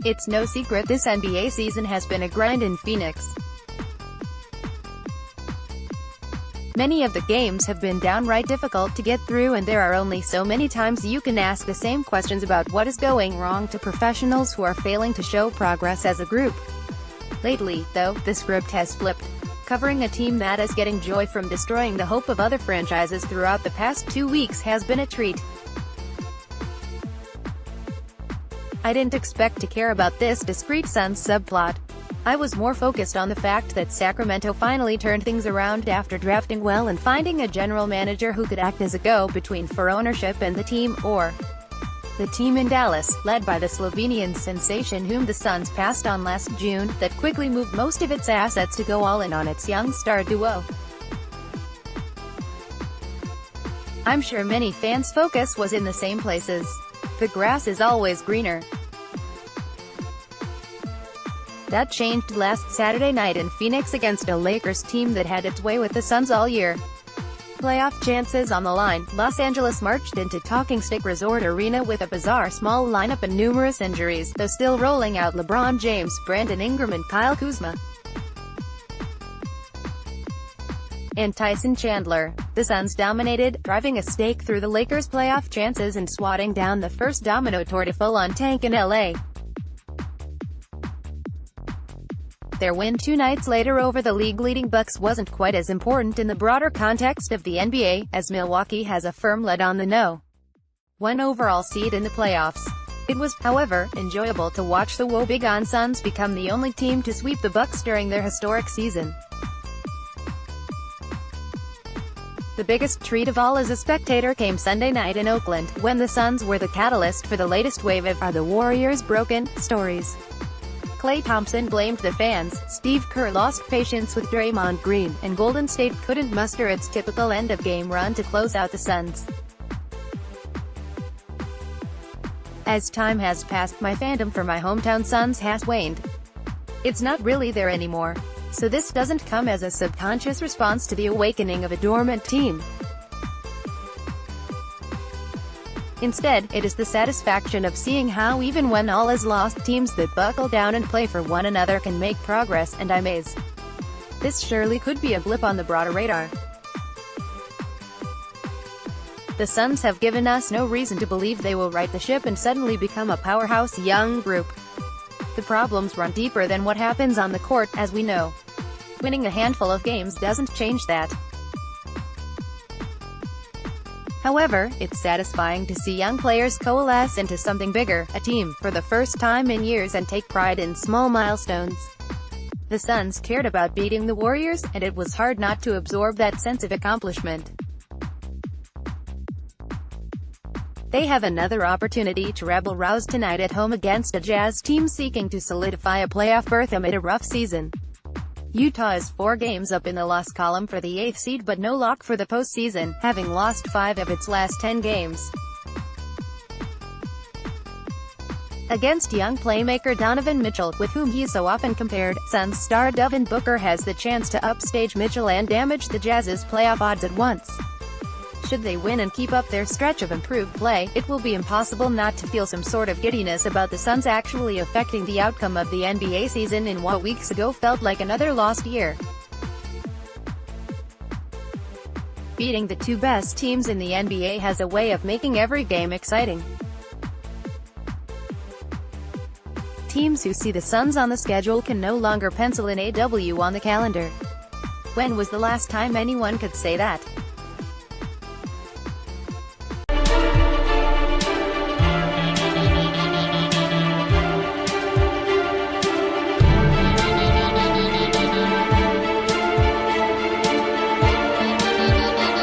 It's no secret this NBA season has been a grind in Phoenix. Many of the games have been downright difficult to get through, and there are only so many times you can ask the same questions about what is going wrong to professionals who are failing to show progress as a group. Lately, though, the script has flipped. Covering a team that is getting joy from destroying the hope of other franchises throughout the past 2 weeks has been a treat. I didn't expect to care about this discrete Suns subplot. I was more focused on the fact that Sacramento finally turned things around after drafting well and finding a general manager who could act as a go-between for ownership and the team, or the team in Dallas, led by the Slovenian sensation whom the Suns passed on last June, that quickly moved most of its assets to go all in on its young star duo. I'm sure many fans' focus was in the same places. The grass is always greener. That changed last Saturday night in Phoenix against a Lakers team that had its way with the Suns all year. Playoff chances on the line, Los Angeles marched into Talking Stick Resort Arena with a bizarre small lineup and numerous injuries, though still rolling out LeBron James, Brandon Ingram and Kyle Kuzma, and Tyson Chandler. The Suns dominated, driving a stake through the Lakers' playoff chances and swatting down the first domino toward a full-on tank in LA. Their win 2 nights later over the league-leading Bucks wasn't quite as important in the broader context of the NBA, as Milwaukee has a firm lead on the No.1 overall seed in the playoffs. It was, however, enjoyable to watch the woebegone Suns become the only team to sweep the Bucks during their historic season. The biggest treat of all as a spectator came Sunday night in Oakland, when the Suns were the catalyst for the latest wave of "Are the Warriors broken?" stories. Klay Thompson blamed the fans, Steve Kerr lost patience with Draymond Green, and Golden State couldn't muster its typical end-of-game run to close out the Suns. As time has passed, my fandom for my hometown Suns has waned. It's not really there anymore. So this doesn't come as a subconscious response to the awakening of a dormant team. Instead, it is the satisfaction of seeing how even when all is lost, teams that buckle down and play for one another can make progress, and I'm amazed. This surely could be a blip on the broader radar. The Suns have given us no reason to believe they will right the ship and suddenly become a powerhouse young group. The problems run deeper than what happens on the court, as we know. Winning a handful of games doesn't change that. However, it's satisfying to see young players coalesce into something bigger, a team, for the first time in years, and take pride in small milestones. The Suns cared about beating the Warriors, and it was hard not to absorb that sense of accomplishment. They have another opportunity to rebel-rouse tonight at home against a Jazz team seeking to solidify a playoff berth amid a rough season. Utah is 4 games up in the loss column for the 8th seed, but no lock for the postseason, having lost 5 of its last 10 games. Against young playmaker Donovan Mitchell, with whom he is so often compared, Suns star Devin Booker has the chance to upstage Mitchell and damage the Jazz's playoff odds at once. Should they win and keep up their stretch of improved play, it will be impossible not to feel some sort of giddiness about the Suns actually affecting the outcome of the NBA season in what weeks ago felt like another lost year. Beating the 2 best teams in the NBA has a way of making every game exciting. Teams who see the Suns on the schedule can no longer pencil in a W on the calendar. When was the last time anyone could say that?